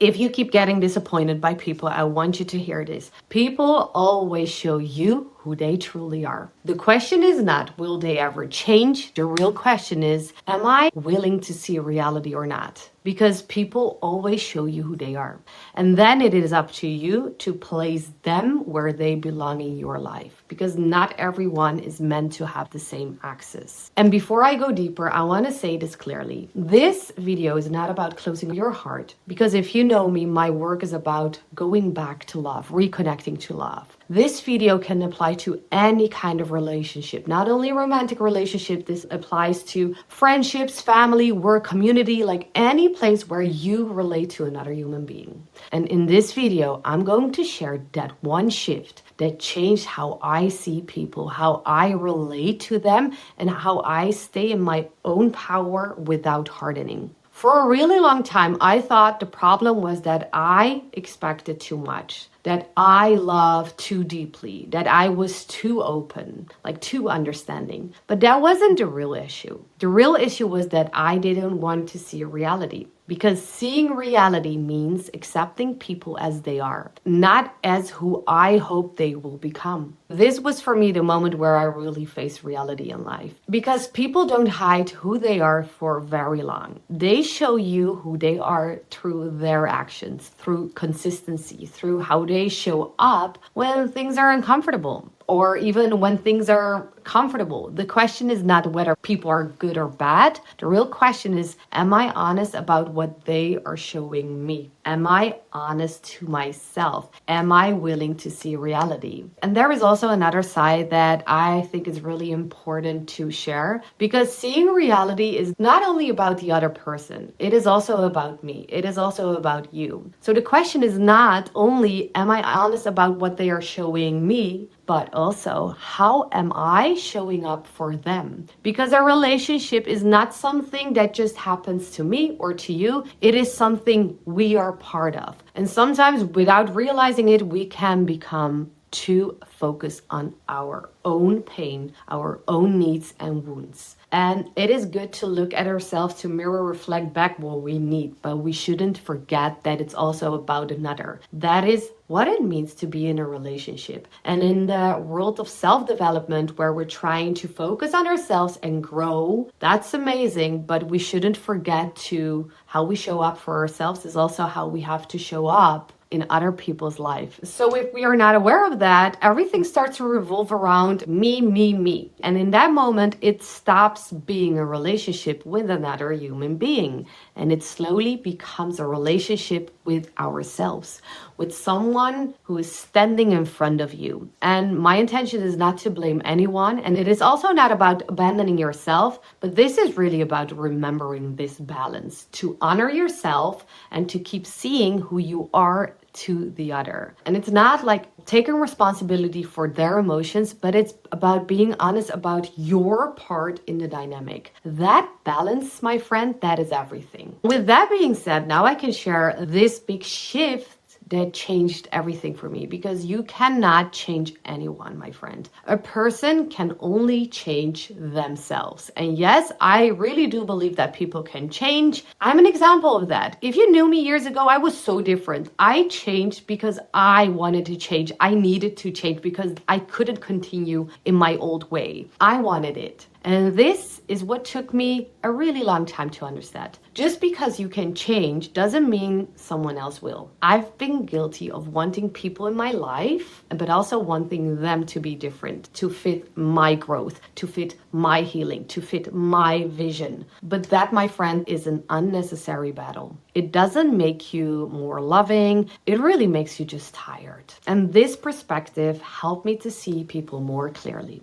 If you keep getting disappointed by people, I want you to hear this. People always show you who they truly are. The question is not, will they ever change? The real question is, am I willing to see reality or not? Because people always show you who they are. And then it is up to you to place them where they belong in your life. Because not everyone is meant to have the same access. And before I go deeper, I want to say this clearly. This video is not about closing your heart. Because if you know me, my work is about going back to love, reconnecting to love. This video can apply to any kind of relationship, not only romantic relationship. This applies to friendships, family, work, community, like any place where you relate to another human being. And in this video, I'm going to share that one shift that changed how I see people, how I relate to them, and how I stay in my own power without hardening. For a really long time, I thought the problem was that I expected too much, that I loved too deeply, that I was too open, like too understanding. But that wasn't the real issue. The real issue was that I didn't want to see reality. Because seeing reality means accepting people as they are, not as who I hope they will become. This was for me the moment where I really faced reality in life. Because people don't hide who they are for very long. They show you who they are through their actions, through consistency, through how they show up when things are uncomfortable. Or even when things are comfortable. The question is not whether people are good or bad. The real question is, am I honest about what they are showing me? Am I honest to myself? Am I willing to see reality? And there is also another side that I think is really important to share, because seeing reality is not only about the other person, it is also about me. It is also about you. So the question is not only, am I honest about what they are showing me, but also, how am I showing up for them? Because a relationship is not something that just happens to me or to you. It is something we are part of. And sometimes without realizing it, we can become too focused on our own pain, our own needs and wounds. And it is good to look at ourselves, to mirror, reflect back what we need, but we shouldn't forget that it's also about another. That is what it means to be in a relationship. And in the world of self-development, where we're trying to focus on ourselves and grow, that's amazing, but we shouldn't forget to how we show up for ourselves is also how we have to show up in other people's life. So if we are not aware of that, everything starts to revolve around me, me, me. And in that moment, it stops being a relationship with another human being. And it slowly becomes a relationship with ourselves, with someone who is standing in front of you. And my intention is not to blame anyone. And it is also not about abandoning yourself, but this is really about remembering this balance, to honor yourself and to keep seeing who you are to the other. And it's not like taking responsibility for their emotions, but it's about being honest about your part in the dynamic. That balance, my friend, that is everything. With that being said, now I can share this big shift that changed everything for me, because you cannot change anyone, my friend. A person can only change themselves. And yes, I really do believe that people can change. I'm an example of that. If you knew me years ago, I was so different. I changed because I wanted to change. I needed to change because I couldn't continue in my old way. I wanted it. And this is what took me a really long time to understand. Just because you can change doesn't mean someone else will. I've been guilty of wanting people in my life, but also wanting them to be different, to fit my growth, to fit my healing, to fit my vision. But that, my friend, is an unnecessary battle. It doesn't make you more loving. It really makes you just tired. And this perspective helped me to see people more clearly.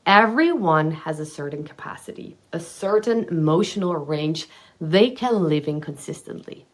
Everyone has a certain capacity, a certain emotional range they can live in consistently.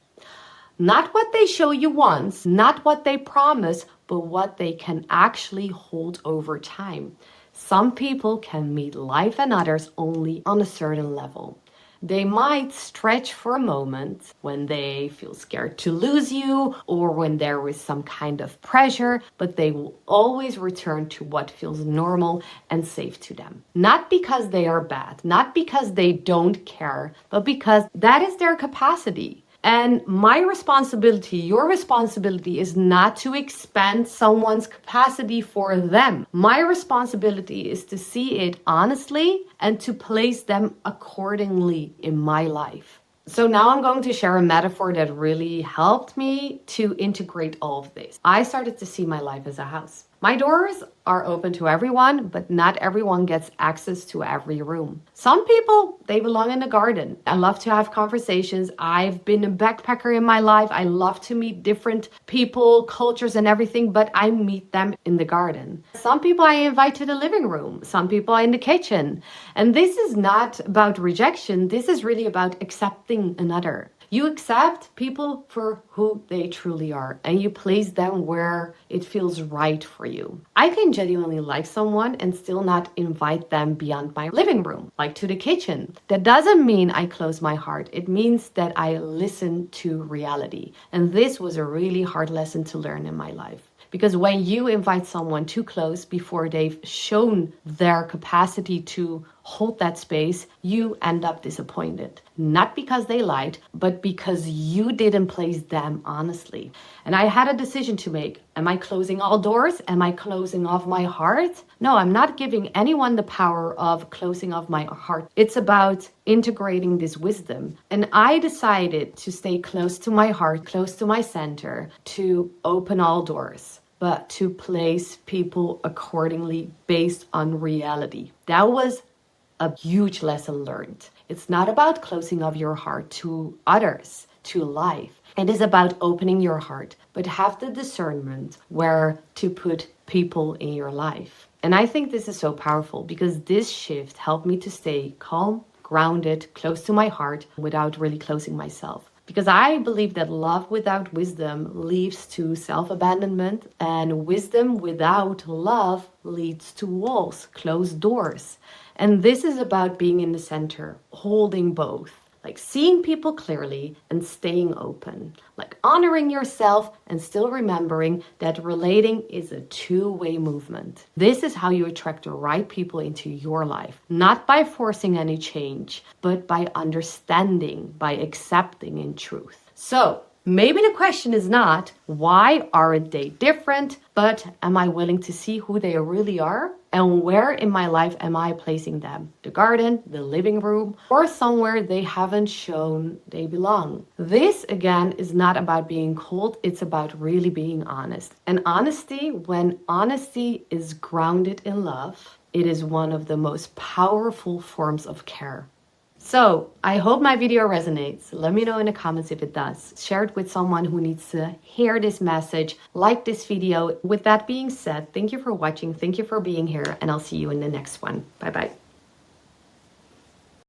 Not what they show you once, not what they promise, but what they can actually hold over time. Some people can meet life and others only on a certain level. They might stretch for a moment when they feel scared to lose you or when there is some kind of pressure, but they will always return to what feels normal and safe to them. Not because they are bad, not because they don't care, but because that is their capacity. And my responsibility, your responsibility, is not to expand someone's capacity for them. My responsibility is to see it honestly and to place them accordingly in my life. So now I'm going to share a metaphor that really helped me to integrate all of this. I started to see my life as a house. My doors are open to everyone, but not everyone gets access to every room. Some people, they belong in the garden. I love to have conversations. I've been a backpacker in my life. I love to meet different people, cultures, and everything, but I meet them in the garden. Some people I invite to the living room. Some people are in the kitchen. And this is not about rejection. This is really about accepting another. You accept people for who they truly are, and you place them where it feels right for you. I can genuinely like someone and still not invite them beyond my living room, like to the kitchen. That doesn't mean I close my heart. It means that I listen to reality. And this was a really hard lesson to learn in my life. Because when you invite someone too close before they've shown their capacity to hold that space, you end up disappointed. Not because they lied, but because you didn't place them honestly. And I had a decision to make. Am I closing all doors? Am I closing off my heart? No, I'm not giving anyone the power of closing off my heart. It's about integrating this wisdom. And I decided to stay close to my heart, close to my center, to open all doors, but to place people accordingly based on reality. That was a huge lesson learned. It's not about closing off your heart to others, to life. It is about opening your heart, but have the discernment where to put people in your life. And I think this is so powerful because this shift helped me to stay calm, grounded, close to my heart without really closing myself. Because I believe that love without wisdom leads to self-abandonment, and wisdom without love leads to walls, closed doors. And this is about being in the center, holding both, like seeing people clearly and staying open, like honoring yourself and still remembering that relating is a two-way movement. This is how you attract the right people into your life, not by forcing any change, but by understanding, by accepting in truth. So maybe the question is not, why aren't they different? But am I willing to see who they really are? And where in my life am I placing them? The garden, the living room, or somewhere they haven't shown they belong? This, again, is not about being cold. It's about really being honest. And honesty, when honesty is grounded in love, it is one of the most powerful forms of care. So I hope my video resonates. Let me know in the comments if it does. Share it with someone who needs to hear this message. Like this video. With that being said, thank you for watching. Thank you for being here, and I'll see you in the next one. Bye-bye.